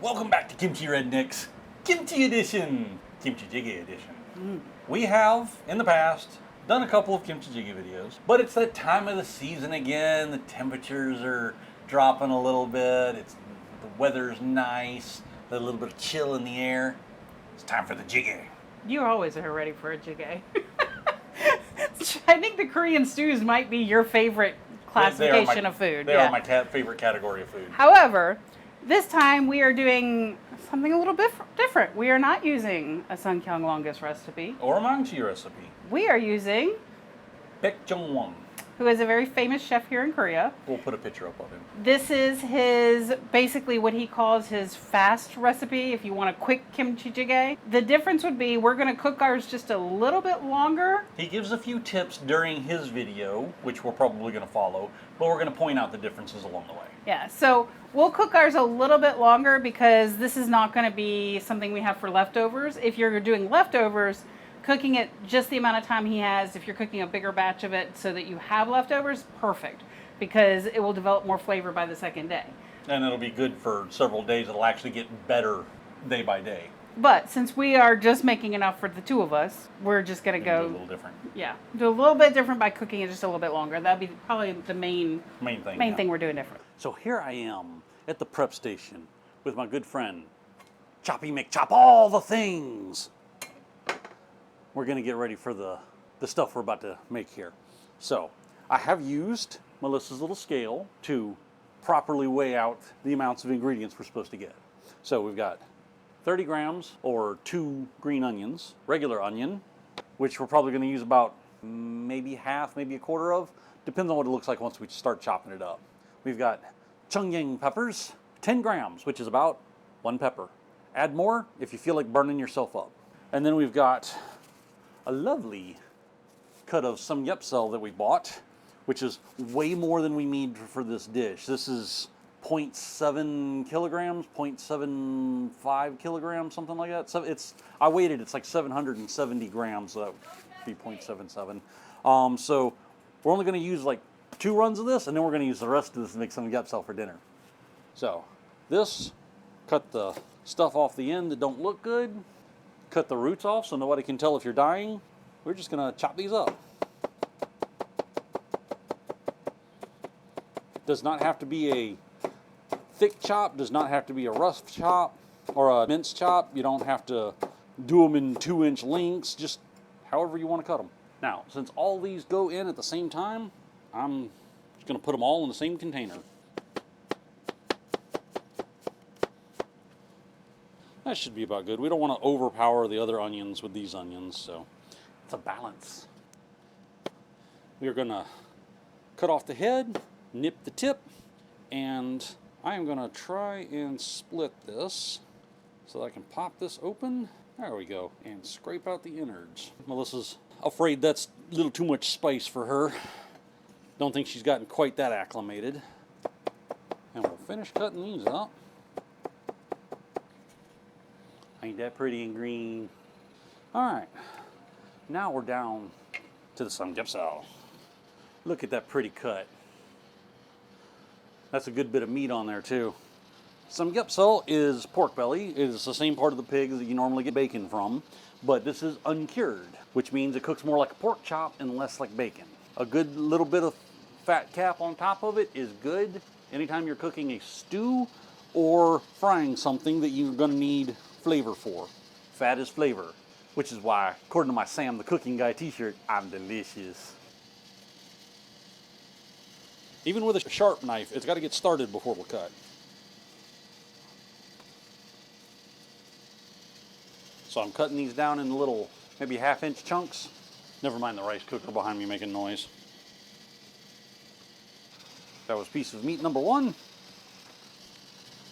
Welcome back to Kimchi Rednecks, Kimchi Edition, Kimchi Jjigae Edition. We have, in the past, done a couple of Kimchi Jjigae videos, but it's that time of the season again. The temperatures are dropping a little bit, the weather's nice, a little bit of chill in the air. It's time for the jjigae. You always are ready for a jjigae. I think the Korean stews might be your favorite classification of food. They are my favorite category of food. However, this time we are doing something a little bit different. We are not using a Sungkyung recipe. Or a Mangchi recipe. We are using Baek Jong-won, who is a very famous chef here in Korea. We'll put a picture up of him. This is his, basically what he calls his fast recipe, if you want a quick kimchi jjigae. The difference would be we're going to cook ours just a little bit longer. He gives a few tips during his video, which we're probably going to follow, but we're going to point out the differences along the way. Yeah, so we'll cook ours a little bit longer because this is not going to be something we have for leftovers. If you're doing leftovers, cooking it just the amount of time he has, if you're cooking a bigger batch of it so that you have leftovers, perfect, because it will develop more flavor by the second day. And it'll be good for several days. It'll actually get better day by day. But since we are just making enough for the two of us, we're just going to go do a little different. Yeah, do a little bit different by cooking it just a little bit longer. That'd be probably the main thing we're doing different. So here I am at the prep station with my good friend, Choppy McChop all the things. We're going to get ready for the stuff we're about to make here. So I have used Melissa's little scale to properly weigh out the amounts of ingredients we're supposed to get. So we've got 30 grams or 2 green onions, regular onion, which we're probably going to use about maybe half, maybe a quarter of. Depends on what it looks like once we start chopping it up. We've got Chungyang peppers, 10 grams, which is about 1 pepper. Add more if you feel like burning yourself up. And then we've got a lovely cut of samgyeopsal that we bought, which is way more than we need for this dish. This is 0.7 kilograms, 0.75 kilograms, something like that. So I weighed it, it's like 770 grams, so that would be 0.77. So we're only gonna use like 2 runs of this, and then we're gonna use the rest of this to make samgyeopsal for dinner. So this, cut the stuff off the end that don't look good, cut the roots off so nobody can tell if you're dying. We're just gonna chop these up. Does not have to be a thick chop, does not have to be a rough chop or a mince chop. You don't have to do them in 2-inch lengths, just however you want to cut them. Now, since all these go in at the same time, I'm just going to put them all in the same container. That should be about good. We don't want to overpower the other onions with these onions, so it's a balance. We are going to cut off the head, nip the tip, and I am going to try and split this so that I can pop this open. There we go. And scrape out the innards. Melissa's afraid that's a little too much spice for her. Don't think she's gotten quite that acclimated. And we'll finish cutting these up. Ain't that pretty and green? Alright. Now we're down to the samgyeopsal. Look at that pretty cut. That's a good bit of meat on there too. Samgyeopsal is pork belly. It is the same part of the pig that you normally get bacon from, but this is uncured, which means it cooks more like a pork chop and less like bacon. A good little bit of fat cap on top of it is good anytime you're cooking a stew or frying something that you're going to need flavor for. Fat is flavor, which is why, according to my Sam the Cooking Guy t-shirt, I'm delicious. Even with a sharp knife, it's got to get started before we'll cut. So I'm cutting these down in little, maybe 1/2-inch chunks. Never mind the rice cooker behind me making noise. That was piece of meat number 1.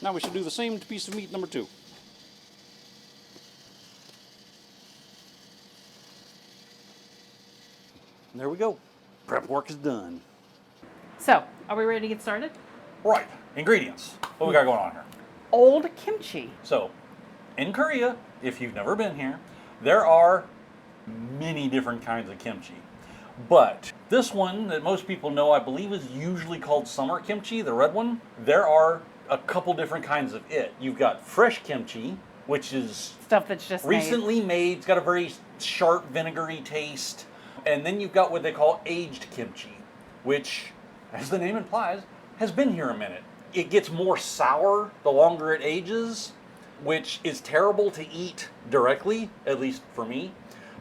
Now we should do the same to piece of meat number 2. And there we go. Prep work is done. So, are we ready to get started? Right, ingredients. What we got going on here? Old kimchi. So, in Korea, if you've never been here, there are many different kinds of kimchi. But this one that most people know, I believe, is usually called summer kimchi, the red one. There are a couple different kinds of it. You've got fresh kimchi, which is Stuff that's just recently made. It's got a very sharp vinegary taste. And then you've got what they call aged kimchi, which, as the name implies, has been here a minute. It gets more sour the longer it ages, which is terrible to eat directly, at least for me.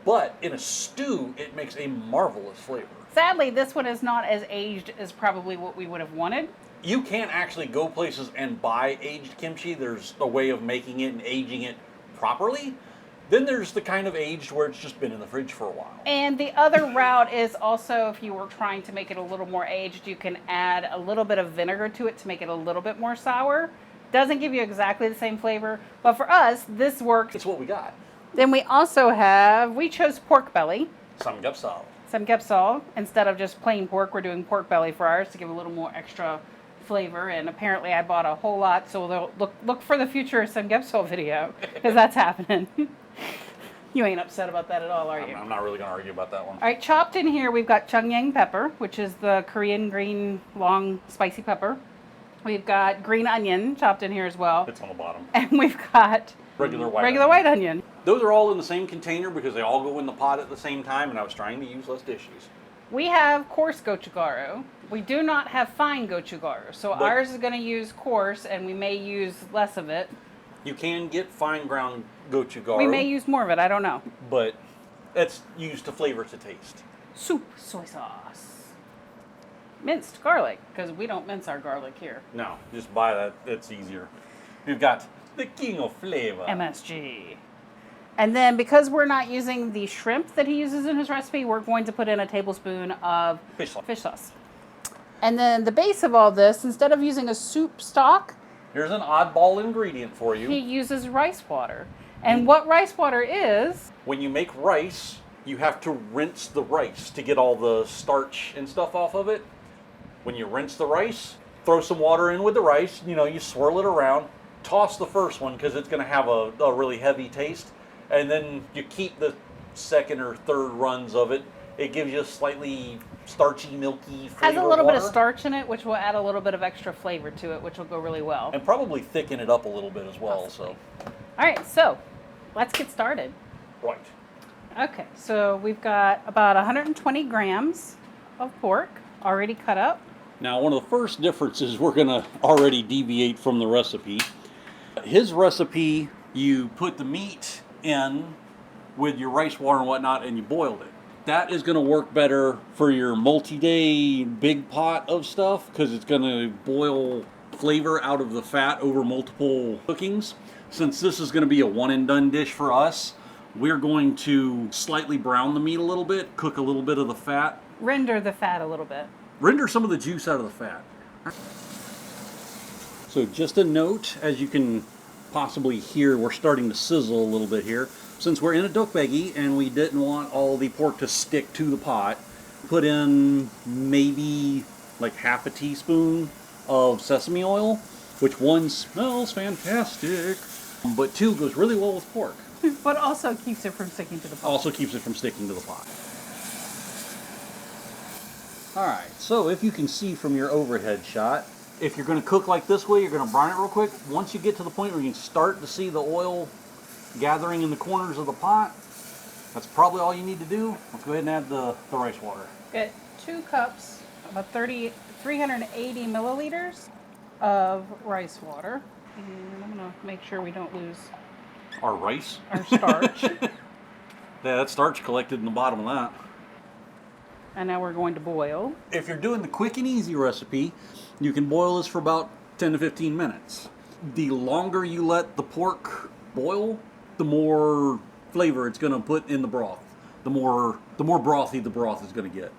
But in a stew, it makes a marvelous flavor. Sadly, this one is not as aged as probably what we would have wanted. You can't actually go places and buy aged kimchi. There's a way of making it and aging it properly. Then there's the kind of aged where it's just been in the fridge for a while. And the other route is also, if you were trying to make it a little more aged, you can add a little bit of vinegar to it to make it a little bit more sour. Doesn't give you exactly the same flavor, but for us, this works. It's what we got. Then we also we chose pork belly. Samgyeopsal. Samgyeopsal. Instead of just plain pork, we're doing pork belly for ours to give a little more extra flavor. And apparently I bought a whole lot, so look for the future Samgyeopsal video, because that's happening. You ain't upset about that at all, are you? I'm not really going to argue about that one. All right, chopped in here, we've got chungyang pepper, which is the Korean green, long, spicy pepper. We've got green onion chopped in here as well. It's on the bottom. And we've got Regular white onion. Those are all in the same container because they all go in the pot at the same time, and I was trying to use less dishes. We have coarse gochugaru. We do not have fine gochugaru, so ours is going to use coarse, and we may use less of it. You can get fine ground gochugaru. We may use more of it, I don't know. But it's used to flavor to taste. Soup, soy sauce. Minced garlic, because we don't mince our garlic here. No, just buy that. It's easier. We've got the king of flavor. MSG. And then because we're not using the shrimp that he uses in his recipe, we're going to put in a tablespoon of fish sauce. And then the base of all this, instead of using a soup stock, here's an oddball ingredient for you. He uses rice water. And what rice water is... When you make rice, you have to rinse the rice to get all the starch and stuff off of it. When you rinse the rice, throw some water in with the rice, you swirl it around, toss the first one because it's going to have a really heavy taste, and then you keep the second or third runs of it. It gives you a slightly starchy, milky flavor. Has a little bit of starch in it, which will add a little bit of extra flavor to it, which will go really well. And probably thicken it up a little bit as well. Possibly. All right, so let's get started. Right. Okay, so we've got about 120 grams of pork already cut up. Now, one of the first differences, we're going to already deviate from the recipe. His recipe, you put the meat in with your rice water and whatnot, and you boiled it. That is going to work better for your multi-day big pot of stuff because it's going to boil flavor out of the fat over multiple cookings. Since this is going to be a one-and-done dish for us, we're going to slightly brown the meat a little bit, cook a little bit of the fat. Render the fat a little bit. Render some of the juice out of the fat. So just a note, as you can possibly hear, we're starting to sizzle a little bit here. Since we're in a dokbaegi and we didn't want all the pork to stick to the pot, put in maybe like half a teaspoon of sesame oil, which one smells fantastic, but two goes really well with pork. But also keeps it from sticking to the pot. Also keeps it from sticking to the pot. Alright, so if you can see from your overhead shot, if you're going to cook like this way, you're going to brine it real quick. Once you get to the point where you can start to see the oil gathering in the corners of the pot, that's probably all you need to do. Let's go ahead and add the rice water. Get 2 cups, about 380 milliliters of rice water. And I'm going to make sure we don't lose Our rice? our starch. Yeah, that starch collected in the bottom of that. And now we're going to boil. If you're doing the quick and easy recipe, you can boil this for about 10 to 15 minutes. The longer you let the pork boil, the more flavor it's going to put in the broth. The more brothy the broth is going to get.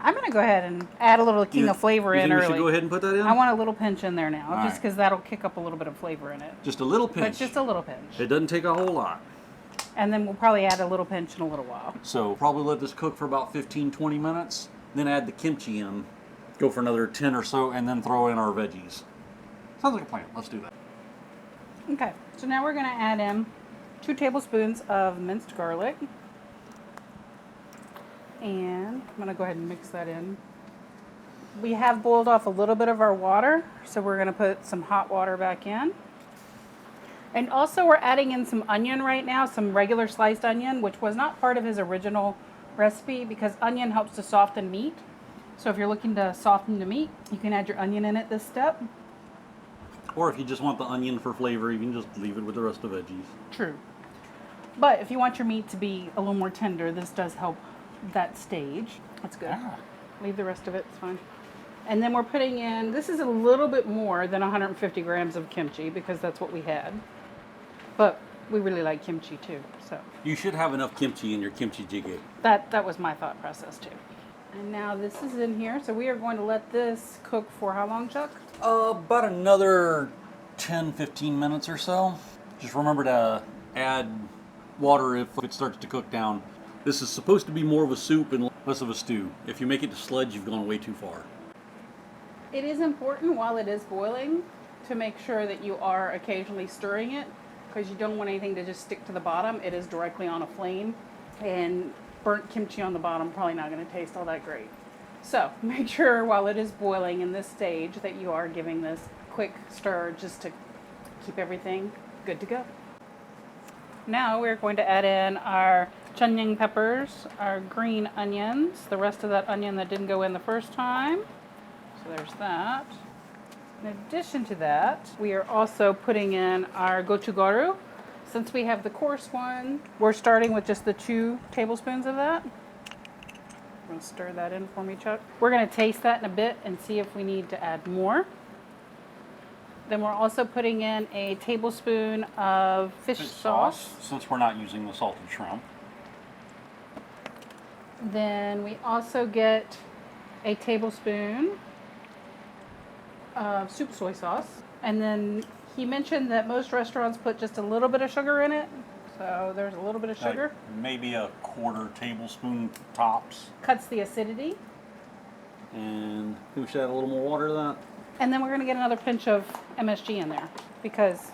I'm going to go ahead and add a little king of flavor in early. You should go ahead and put that in? I want a little pinch in there now, All just because that'll kick up a little bit of flavor in it. Just a little pinch. But just a little pinch. It doesn't take a whole lot. And then we'll probably add a little pinch in a little while. So probably let this cook for about 15-20 minutes, then add the kimchi in, go for another 10 or so, and then throw in our veggies. Sounds like a plan. Let's do that. Okay, so now we're going to add in 2 tablespoons of minced garlic. And I'm going to go ahead and mix that in. We have boiled off a little bit of our water, so we're going to put some hot water back in. And also we're adding in some onion right now, some regular sliced onion, which was not part of his original recipe because onion helps to soften meat. So if you're looking to soften the meat, you can add your onion in at this step. Or if you just want the onion for flavor, you can just leave it with the rest of the veggies. True. But if you want your meat to be a little more tender, this does help that stage. That's good. Leave the rest of it, it's fine. And then we're putting in, this is a little bit more than 150 grams of kimchi because that's what we had. But we really like kimchi too, so. You should have enough kimchi in your kimchi jjigae. That was my thought process too. And now this is in here, so we are going to let this cook for how long, Chuck? About another 10-15 minutes or so. Just remember to add water if it starts to cook down. This is supposed to be more of a soup and less of a stew. If you make it to sludge, you've gone way too far. It is important while it is boiling to make sure that you are occasionally stirring it because you don't want anything to just stick to the bottom. It is directly on a flame, and burnt kimchi on the bottom probably not going to taste all that great. So make sure while it is boiling in this stage that you are giving this quick stir just to keep everything good to go. Now we're going to add in our chunjang peppers, our green onions, the rest of that onion that didn't go in the first time. So there's that. In addition to that, we are also putting in our gochugaru. Since we have the coarse one, we're starting with just the 2 tablespoons of that. I'm going to stir that in for me, Chuck. We're going to taste that in a bit and see if we need to add more. Then we're also putting in a tablespoon of fish sauce. Since we're not using the salted shrimp. Then we also get a tablespoon of soup soy sauce. And then he mentioned that most restaurants put just a little bit of sugar in it. So there's a little bit of sugar. Maybe a 1/4 tablespoon tops. Cuts the acidity. And we should add a little more water to that. And then we're going to get another pinch of MSG in there because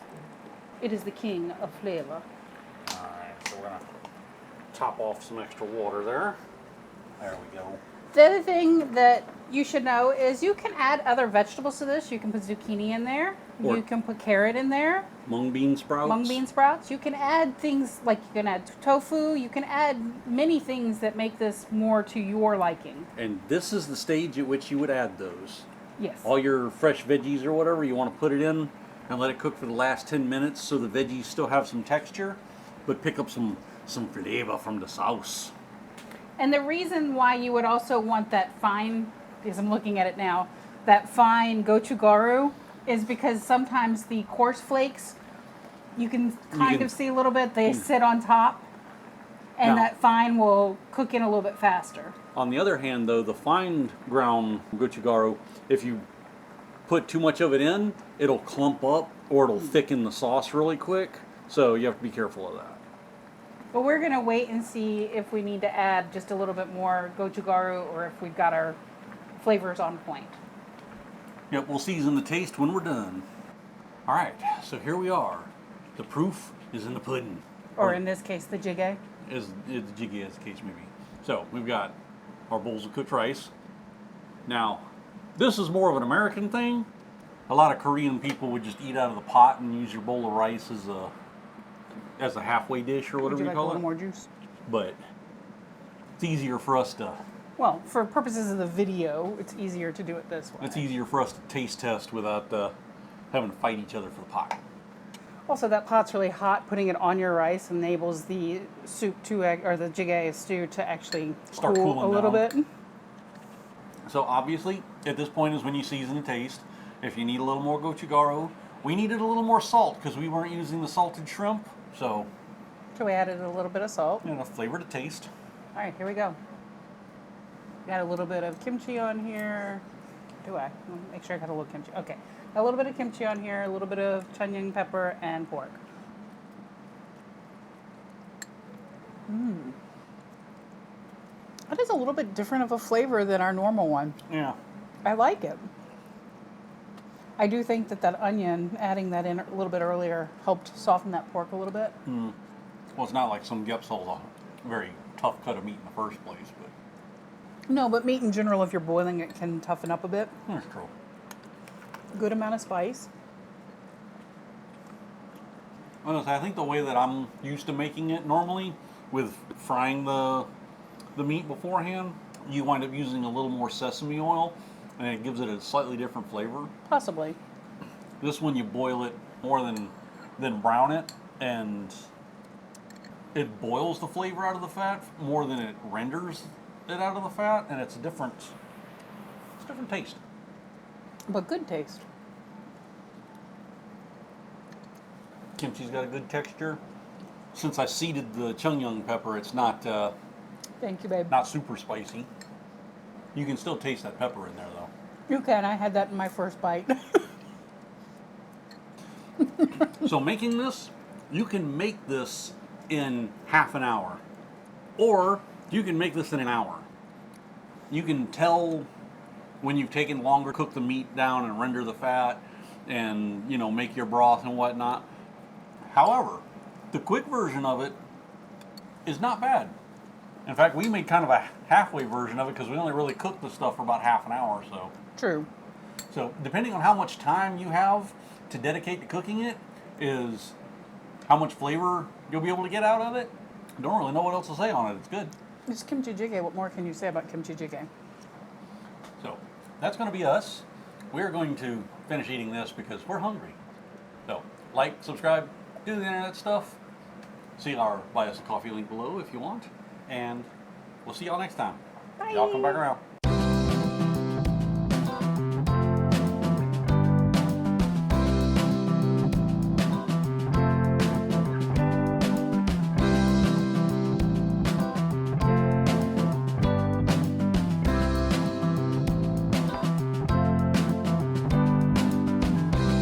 it is the king of flavor. Alright, so we're going to top off some extra water there. There we go. The other thing that you should know is you can add other vegetables to this. You can put zucchini in there. Or you can put carrot in there. Mung bean sprouts. Mung bean sprouts. You can add things like you can add tofu. You can add many things that make this more to your liking. And this is the stage at which you would add those. Yes. All your fresh veggies or whatever, you want to put it in and let it cook for the last 10 minutes so the veggies still have some texture, but pick up some flavor from the sauce. And the reason why you would also want that fine, because I'm looking at it now, that fine gochugaru is because sometimes the coarse flakes, you can kind of see a little bit, they sit on top, and Now, that fine will cook in a little bit faster. On the other hand, though, the fine ground gochugaru, if you put too much of it in, it'll clump up or it'll thicken the sauce really quick. So you have to be careful of that. But we're going to wait and see if we need to add just a little bit more gochugaru or if we've got our flavors on point. Yep, we'll season the taste when we're done. All right, so here we are. The proof is in the pudding. Or in this case, the jjigae. Is the jjigae as the case may be. So we've got our bowls of cooked rice. Now, this is more of an American thing. A lot of Korean people would just eat out of the pot and use your bowl of rice as a halfway dish or whatever Would you like a call little it. more juice? But it's easier for us to. Well, for purposes of the video, it's easier to do it this way. It's easier for us to taste test without having to fight each other for the pot. Also, that pot's really hot. Putting it on your rice enables the soup or the jjigae stew to actually Start cool cooling a little down. bit. So obviously, at this point is when you season the taste. If you need a little more gochugaru, we needed a little more salt because we weren't using the salted shrimp. So we added a little bit of salt. enough flavor to taste. All right, here we go. Got a little bit of kimchi on here. Do I? Make sure I got a little kimchi. Okay. A little bit of kimchi on here, a little bit of chunjang pepper and pork. That is a little bit different of a flavor than our normal one. Yeah. I like it. I do think that onion, adding that in a little bit earlier, helped soften that pork a little bit. Well, it's not like some Gepsal's a very tough cut of meat in the first place, but No, but meat in general, if you're boiling it, can toughen up a bit. That's true. Good amount of spice. Honestly, I think the way that I'm used to making it normally, with frying the meat beforehand, you wind up using a little more sesame oil, and it gives it a slightly different flavor. Possibly. This one, you boil it more than brown it, and it boils the flavor out of the fat more than it renders it out of the fat, and it's a different taste. But good taste. Kimchi's got a good texture. Since I seeded the Chungyang pepper, it's not Thank you, babe. not super spicy. You can still taste that pepper in there, though. You can. I had that in my first bite. So making this, you can make this in half an hour, or you can make this in an hour. You can tell when you've taken longer to cook the meat down and render the fat, and make your broth and whatnot. However, the quick version of it is not bad. In fact, we made kind of a halfway version of it because we only really cooked the stuff for about half an hour or so. True. So depending on how much time you have to dedicate to cooking it is how much flavor you'll be able to get out of it. I don't really know what else to say on it. It's good. It's kimchi jjigae. What more can you say about kimchi jjigae? So that's going to be us. We're going to finish eating this because we're hungry. So like, subscribe, do the internet stuff. See our buy us a coffee link below if you want. And we'll see y'all next time. Bye. Y'all come back around.